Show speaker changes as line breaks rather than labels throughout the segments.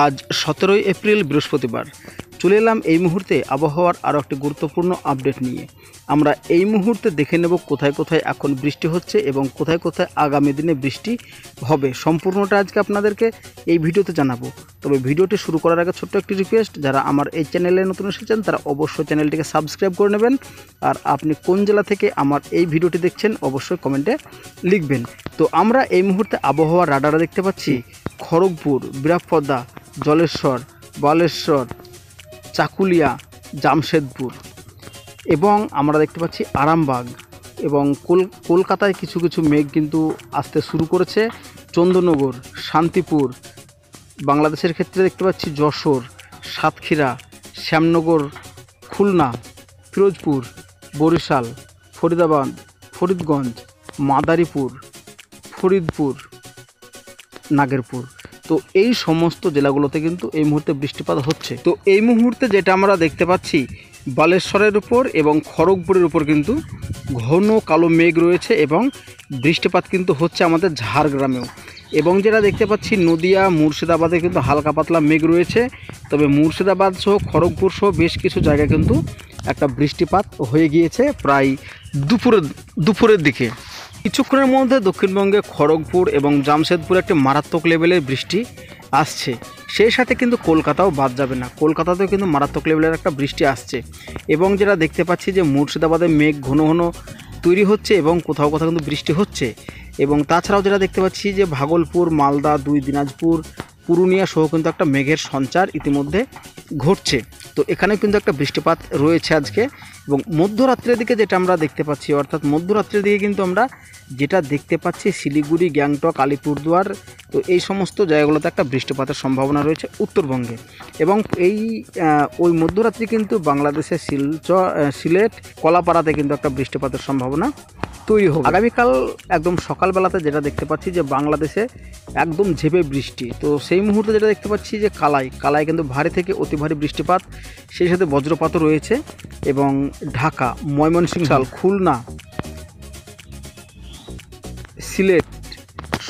আজ 17 এপ্রিল বৃহস্পতিবার চলে এলাম এই মুহূর্তে আবহাওয়ার আরও একটি গুরুত্বপূর্ণ আপডেট নিয়ে। আমরা এই মুহূর্তে দেখে নেব কোথায় কোথায় এখন বৃষ্টি হচ্ছে এবং কোথায় কোথায় আগামী দিনে বৃষ্টি হবে। সম্পূর্ণটা আজকে আপনাদেরকে এই ভিডিওতে জানাবো। তবে ভিডিওটি শুরু করার আগে ছোট্ট একটি রিকোয়েস্ট, যারা আমার এই চ্যানেলে নতুন এসেছেন তারা অবশ্যই চ্যানেলটিকে সাবস্ক্রাইব করে নেবেন। আর আপনি কোন জেলা থেকে আমার এই ভিডিওটি দেখছেন অবশ্যই কমেন্টে লিখবেন। তো আমরা এই মুহূর্তে আবহাওয়ার রাডারে দেখতে পাচ্ছি খড়গপুর, বীরাপদা, জলেশ্বর, বালেশ্বর, চাকুলিয়া, জামশেদপুর এবং আমরা দেখতে পাচ্ছি আরামবাগ এবং কলকাতায় কিছু কিছু মেঘ কিন্তু আসতে শুরু করেছে। চন্দননগর, শান্তিপুর, বাংলাদেশের ক্ষেত্রে দেখতে পাচ্ছি যশোর, সাতক্ষীরা, শ্যামনগর, খুলনা, ফিরোজপুর, বরিশাল, ফরিদাবাদ, ফরিদগঞ্জ, মাদারীপুর, ফরিদপুর, নাগেরপুর। তো এই সমস্ত জেলাগুলোতে কিন্তু এই মুহূর্তে বৃষ্টিপাত হচ্ছে। তো এই মুহূর্তে যেটা আমরা দেখতে পাচ্ছি বালেশ্বরের উপর এবং খড়গপুরের উপর কিন্তু ঘন কালো মেঘ রয়েছে এবং বৃষ্টিপাত কিন্তু হচ্ছে আমাদের ঝাড়গ্রামেও। এবং যেটা দেখতে পাচ্ছি নদিয়া, মুর্শিদাবাদে কিন্তু হালকা পাতলা মেঘ রয়েছে। তবে মুর্শিদাবাদ সহ খড়গপুর সহ বেশ কিছু জায়গায় কিন্তু একটা বৃষ্টিপাত হয়ে গিয়েছে প্রায় দুপুরের দিকে। কিছুক্ষণের মধ্যে দক্ষিণবঙ্গে খড়গপুর এবং জামশেদপুরে একটি মারাত্মক লেভেলের বৃষ্টি আসছে। সেই সাথে কিন্তু কলকাতাও বাদ যাবে না, কলকাতাতেও কিন্তু মারাত্মক লেভেলের একটা বৃষ্টি আসছে। এবং যেটা দেখতে পাচ্ছি যে মুর্শিদাবাদে মেঘ ঘন ঘন তৈরি হচ্ছে এবং কোথাও কোথাও কিন্তু বৃষ্টি হচ্ছে। এবং তাছাড়াও যেটা দেখতে পাচ্ছি যে ভাগলপুর, মালদা, দিনাজপুর, পুরুলিয়া সহ কিন্তু একটা মেঘের সঞ্চার ইতিমধ্যে ঘটছে। তো এখানে কিন্তু একটা বৃষ্টিপাত রয়েছে আজকে। এবং মধ্যরাত্রের দিকে যেটা আমরা দেখতে পাচ্ছি, অর্থাৎ মধ্যরাত্রের দিকে কিন্তু আমরা যেটা দেখতে পাচ্ছি শিলিগুড়ি, গ্যাংটক, আলিপুরদুয়ার, তো এই সমস্ত জায়গাগুলোতে একটা বৃষ্টিপাতের সম্ভাবনা রয়েছে উত্তরবঙ্গে। এবং ওই মধ্যরাত্রি কিন্তু বাংলাদেশের সিলেট, কলাপাড়াতে কিন্তু একটা বৃষ্টিপাতের সম্ভাবনা তৈরি হবে। আগামীকাল একদম সকালবেলাতে যেটা দেখতে পাচ্ছি যে বাংলাদেশে একদম ঝেঁপে বৃষ্টি। তো সেই মুহূর্তে যেটা দেখতে পাচ্ছি যে কালায় কিন্তু ভারী থেকে অতি ভারী বৃষ্টিপাত, সেই সাথে বজ্রপাতও রয়েছে। এবং ঢাকা, ময়মনসিংহ, খুলনা, সিলেট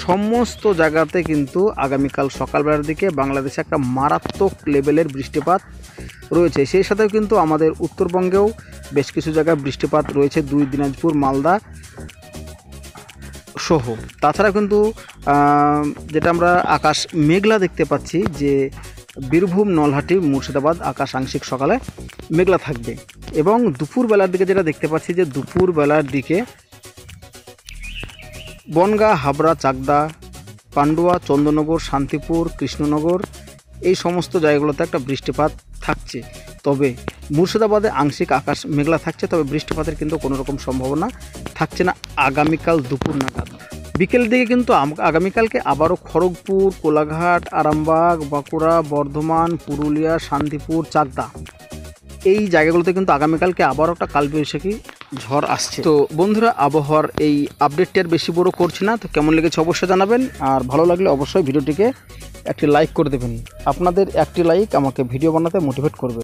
সমস্ত জায়গাতে কিন্তু আগামীকাল সকালবেলার দিকে বাংলাদেশে একটা মারাত্মক লেভেলের বৃষ্টিপাত রয়েছে। সেই সাথেও কিন্তু আমাদের উত্তরবঙ্গেও বেশ কিছু জায়গায় বৃষ্টিপাত রয়েছে, দিনাজপুর, মালদা সহ। তাছাড়া কিন্তু যেটা আমরা আকাশ মেঘলা দেখতে পাচ্ছি যে বীরভূম, নলহাটি, মুর্শিদাবাদ আকাশ আংশিক সকালে মেঘলা থাকবে। এবং দুপুরবেলার দিকে যেটা দেখতে পাচ্ছি যে দুপুরবেলার দিকে বনগাঁ, হাবড়া, চাকদা, পান্ডুয়া, চন্দননগর, শান্তিপুর, কৃষ্ণনগর এই সমস্ত জায়গাগুলোতে একটা বৃষ্টিপাত থাকছে। তবে মুর্শিদাবাদে আংশিক আকাশ মেঘলা থাকছে, তবে বৃষ্টিপাতের কিন্তু কোনো রকম সম্ভাবনা থাকছে না আগামীকাল দুপুর নাগাদ। বিকেলের দিকে কিন্তু আগামীকালকে আবারও খড়গপুর, কোলাঘাট, আরামবাগ, বাঁকুড়া, বর্ধমান, পুরুলিয়া, শান্তিপুর, চাকদা এই জায়গাগুলোতে কিন্তু আগামীকালকে আবারও একটা কালবৈশাখী ঝড় আসছে। তো বন্ধুরা, আবহাওয়ার এই আপডেটটি আর বেশি বড় করছি না। তো কেমন লেগেছে অবশ্যই জানাবেন, আর ভালো লাগলে অবশ্যই ভিডিওটিকে একটি লাইক করে দেবেন। আপনাদের একটি লাইক আমাকে ভিডিও বানাতে মোটিভেট করবে।